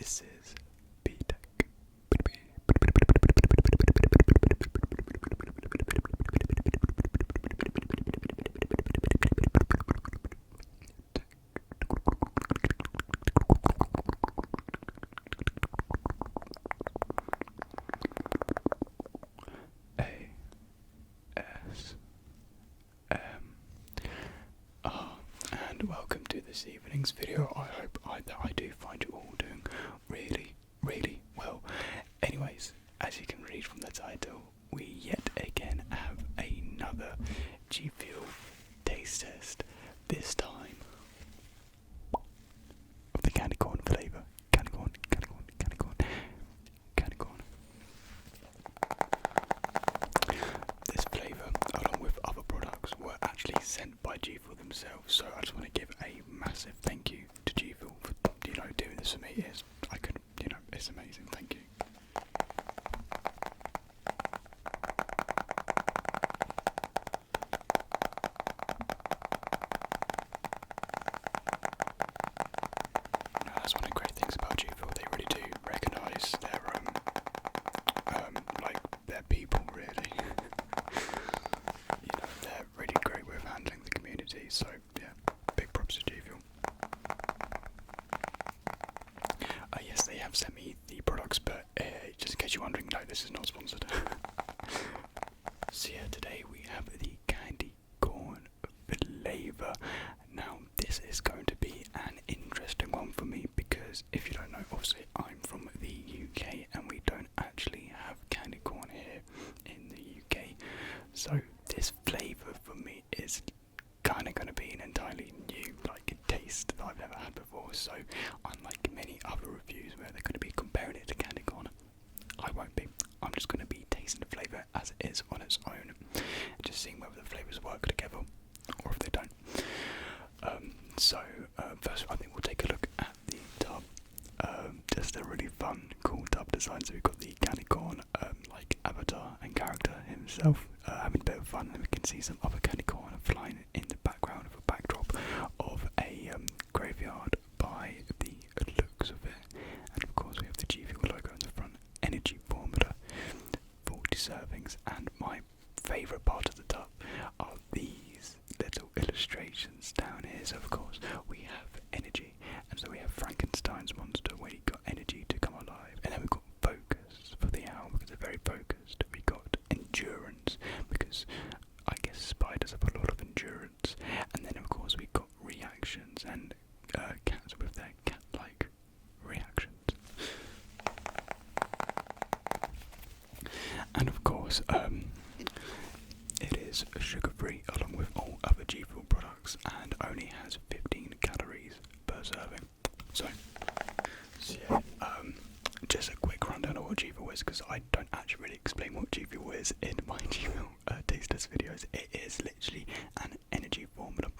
This is B-Tech. And welcome to this evening's video. I hope that I do find you all doing really, really well. Anyways, as you can read from the title, we yet again have another G Fuel taste test. This time of the candy corn flavour. Candy corn. This flavour, along with other products, were actually sent by G Fuel themselves. So I just want to give a massive thank you to G Fuel for doing this for me. It's amazing. Thank you. That's one of the great things about G Fuel. They really do recognise their their people, really. They're really great with handling the community. So yeah, big props to G Fuel. Yes, they have sent me the products, but just in case you're wondering, no, this is not sponsored. So yeah, today we have the candy corn flavour. Now, this is going to be an interesting one for me because if you don't know, obviously I'm from the UK and we don't actually have candy corn here in the UK. So this flavour for me is kind of going to be an entirely new taste that I've never had before. So unlike many other reviews where they're going to be comparing it to candy corn, I won't be. I'm just going to be tasting the flavour as it is on its own, just seeing whether the flavours work together or if they don't. First I think we'll take a look at the tub. Just a really fun, cool tub design. So we've got the candy corn avatar and character himself having a bit of fun, and we can see some other candy corn flying in the background of a backdrop of a graveyard by the looks of it. And of course we have the G Fuel logo in the front, energy formula, 40 servings, and my favourite part of the tub are these little illustrations down here. So of course we have energy, and so we have Frankenstein's monster where he got energy to come alive, and then we've got focus for the owl because they're very focused. We got endurance because I guess spiders have a lot of endurance, and then of course we've got reactions and cats with their cat-like reactions. And of course it is sugar-free along with all other G Fuel products and only has 15 calories per serving. So yeah, just a quick rundown of what G Fuel is, because I don't actually really explain what G Fuel is in my G Fuel taste test videos. It is literally an energy formula.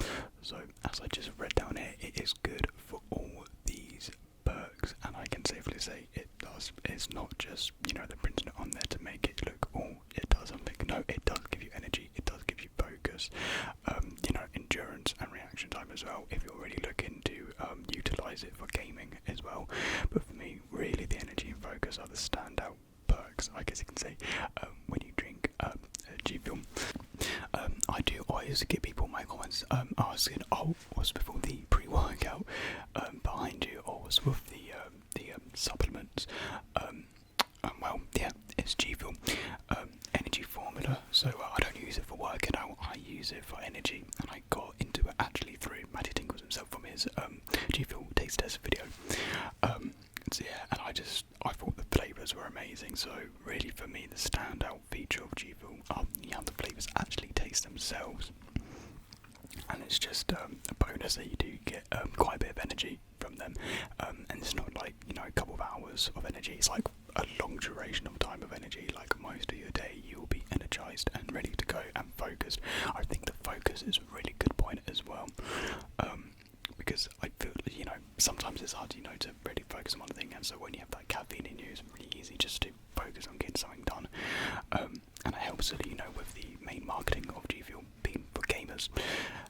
So as I just read down here, it is good for all these perks, and I can safely say it does. It's not just they're printing it on there to make it look it does something. No, it does give you energy. It does give you focus. Endurance and reaction time as well, if you're really looking to utilise it for gaming as well. But for me, really, the energy and focus are the standout perks, I guess you can say, when you drink G Fuel. I do always get people in my comments asking, what's with all the pre-workout behind you, or what's with the supplements? Well, yeah, it's G Fuel energy formula. So I don't use it for working out, I use it for energy, and I got into it actually through Matty Tingles himself from his G Fuel taste test video. So yeah, and I thought the flavours were amazing. So really for me, the standout feature of G Fuel are how the flavours actually taste themselves. And it's just a bonus that you do get quite a bit of energy from them, and it's not like a couple of hours of energy. It's like a long duration of time of energy. Like most of your day, you will be energized and ready to go and focused. I think the focus is a really good point as well, because I feel sometimes it's hard to really focus on one thing, and so when you have that caffeine in you, it's really easy just to focus on getting something done. And it helps with the main marketing of G Fuel being for gamers,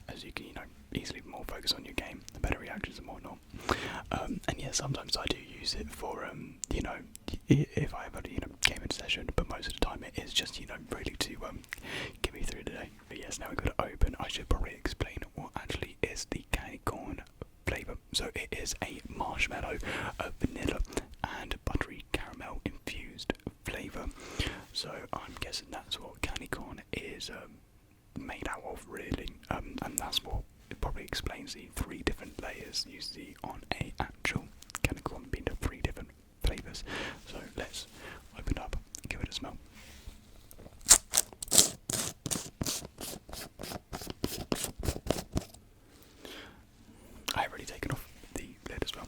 as you can easily more focus on your game, the better reactions and whatnot. And yeah, sometimes I do use it for if I ever gaming session, but most of the time it is just really to get me through the day. But yes, now we've got to open. I should probably explain what actually is the candy corn flavour. So it is a marshmallow, vanilla, and buttery caramel infused flavour. So I'm guessing that's what candy corn is made out of, really, and that's what it probably explains the 3 different layers you see on a actual candy corn being the 3 different flavours. So let's open it up and give it a smell. I have already taken off the lid as well.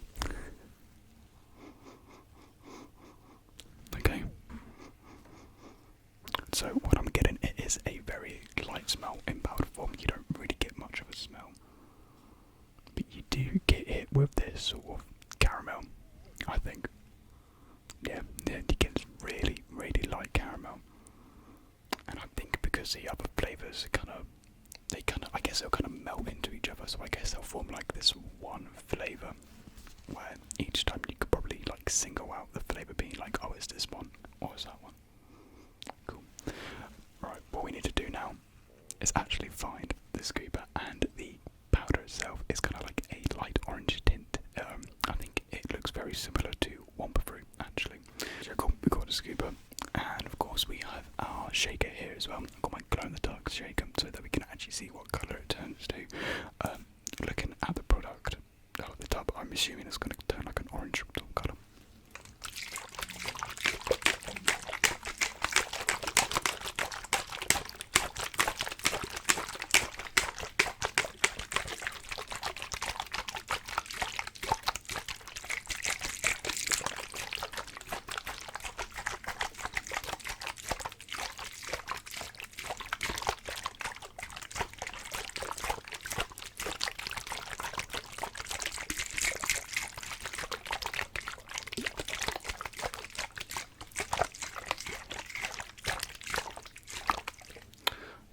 Okay. So what I'm getting, it is a very light smell in powder form. You don't really get much of a smell, but you do get it with this sort of caramel, I think. Yeah, you get really, really light caramel. And I think because the other flavours I guess they'll kind of melt into each other, so I guess they'll form like this one flavour, where each time you could probably like single out the flavour being like, oh, it's this one, or it's that one. Cool. Right, what we need to do now is actually find the scooper, and the powder itself is kind of like a light orange tint. I think it looks very similar to Wumpa Fruit, actually. So cool, we've got the scooper, and of course we have our shaker here as well. I've got my glow-in-the-dark shaker so that we can actually see what colour it turns to. Looking at the product, the tub, I'm assuming it's going to turn like an orange colour.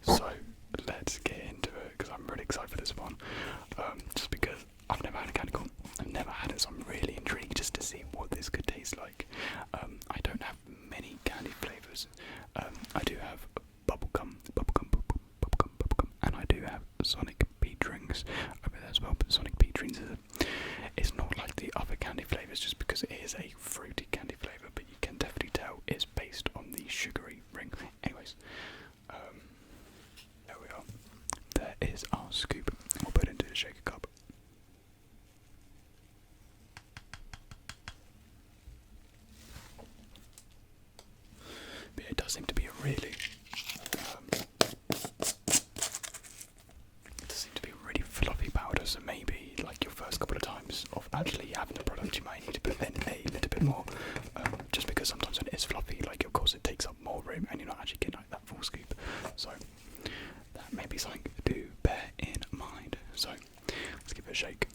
So let's get into it, because I'm really excited for this one. Just because I've never had a candy corn, I've never had it, so I'm really intrigued just to see what this could taste like. I don't have many candy flavours. I do have bubblegum, and I do have Sonic Peach Rings over there as well. But Sonic Peach Rings is not like the other candy flavours, just because it is a fruity candy flavour. But you can definitely tell it's based on the sugary ring. Anyways. There we are. There is our scoop. We'll put it into the shaker cup. But it does seem to be a really fluffy powder, so maybe like your first couple of times of actually having the product you might need to put in a little bit more, just because sometimes when it is fluffy, like of course it takes up more room and you're not actually getting like that full scoop. So that may be something to bear in mind. So let's give it a shake.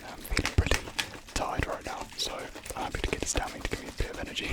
I'm feeling pretty tired right now, so I'm happy to get this down to give me a bit of energy.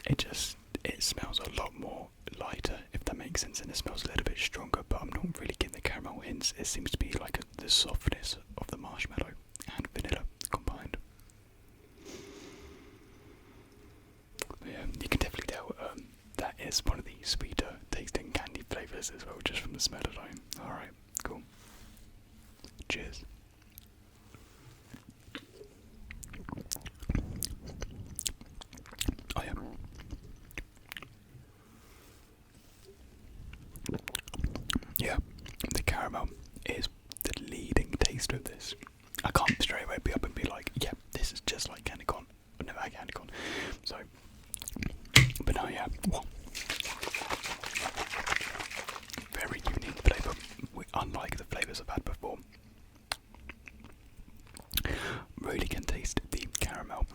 it smells a lot more lighter, if that makes sense, and it smells a little bit stronger, but I'm not really getting the caramel hints. It seems to be like the softness of the marshmallow and vanilla combined. But yeah, you can definitely tell that is one of the sweeter tasting candy flavours as well, just from the smell alone. Alright, cool. Cheers. Oh yeah. Yeah, the caramel is the leading taste of this. I can't straight away be up and be like, yeah, this is just like candy corn. I've never had candy corn. So, but no, yeah. Whoa. Very unique flavour, unlike the flavours I've had before. Really can taste the caramel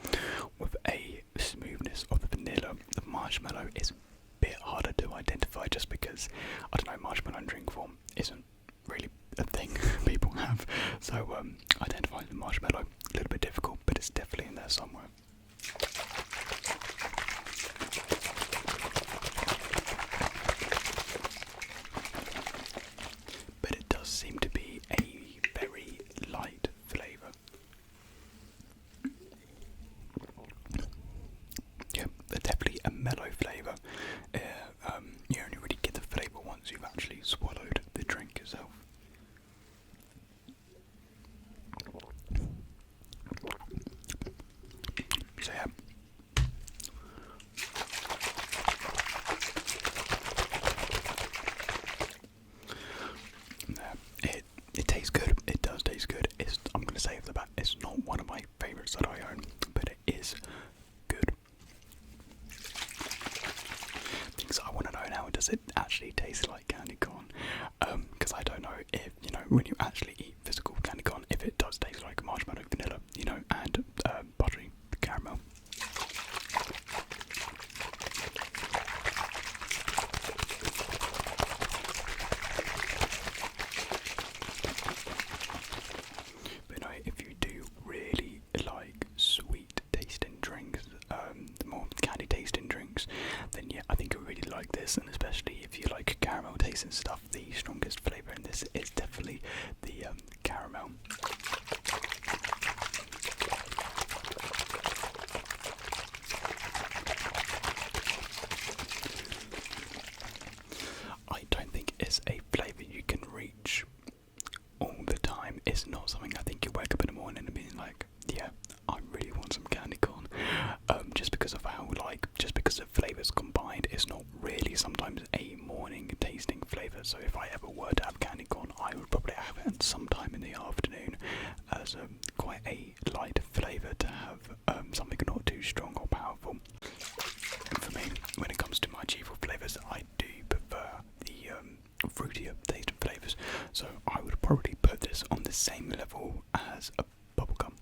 with a smoothness of the vanilla. The marshmallow is a bit harder to identify just because, I don't know, marshmallow in drink form isn't really a thing people have. So identifying the marshmallow, a little bit difficult, but it's definitely in there somewhere. But it does seem to be a very light flavour. Yeah, definitely a mellow flavour. You only really get the flavour once you've actually swallowed the drink yourself. So yeah. It tastes good. It does taste good. I'm going to say off the bat, it's not one of my favourites that I own, but it is good. Things I want to know now, does it actually taste like candy corn? Because I don't know if, when you actually eat physical candy corn, if it does taste like marshmallow, vanilla, and buttery caramel. But no, if you do really like sweet tasting drinks, the more candy tasting drinks, then yeah, I think you'll really like this, and especially if you like caramel tasting stuff, the strongest flavour in this is definitely the caramel. I don't think it's a flavour you can reach all the time. It's not something I think you wake up in the morning and being like, yeah, I really want some candy corn. Just because of just because of flavours combined, it's not really sometimes a morning tasting flavour. So if I ever were to have candy corn, I would probably have it sometime in the afternoon as quite a light flavour to have, something not too strong or powerful. And for me, when it comes to my G-Fuel flavours, I do prefer the fruitier tasting flavours. So I would probably put this on the same level as a bubblegum.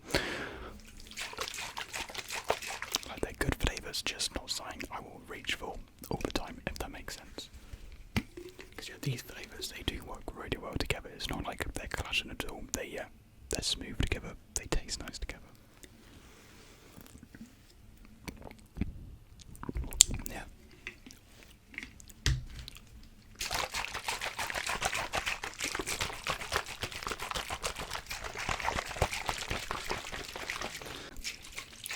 Like, they're good flavours, just not something I will reach for all the time, if that makes sense. Because yeah, these flavours, they do work really well together. It's not like they're clashing at all. They're smooth together. They taste nice together. Yeah.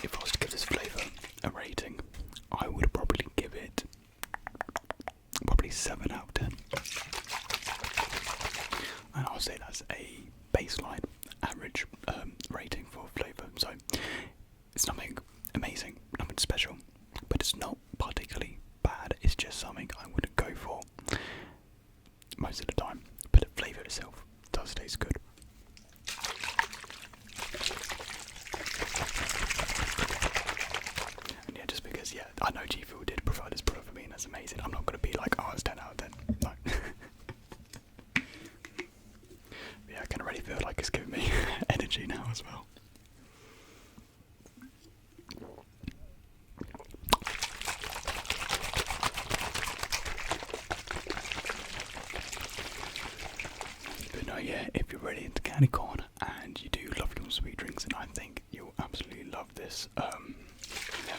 If I was to give this flavour a rating, I would probably give it 7 out of 10. And I'll say that's a baseline average rating for flavour. So it's nothing amazing, nothing special, but it's not particularly bad. It's just something I wouldn't go for most of the time. But the flavour itself does taste good. And yeah, just because, yeah, I know G-Fuel did provide this product for me and that's amazing. I'm not going to be like, oh, it's 10 out of 10. No. Yeah, I can already feel like it's giving me energy now as well. But no, yeah, if you're really into candy corn and you do love your sweet drinks, and I think you'll absolutely love this. Yeah.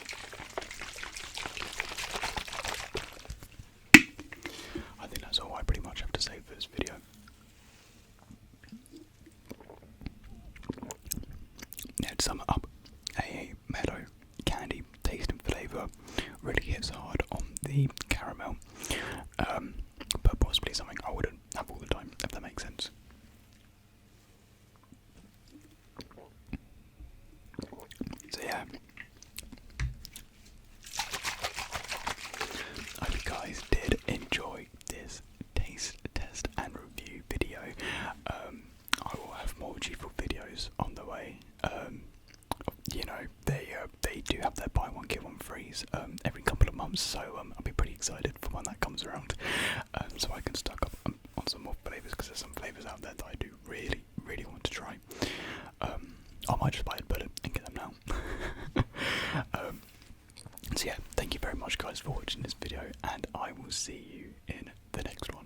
maybe caramel, but possibly something I wouldn't have all the time, if that makes sense. So yeah, I hope you guys did enjoy this taste test and review video. I will have more G Fuel videos on the way. You know, they do have their buy one get one frees every couple of months, so I'll be pretty excited for when that comes around, so I can stock up on some more flavours, because there's some flavours out there that I do really want to try. I might just buy a bullet and get them now. So yeah, thank you very much guys for watching this video, and I will see you in the next one.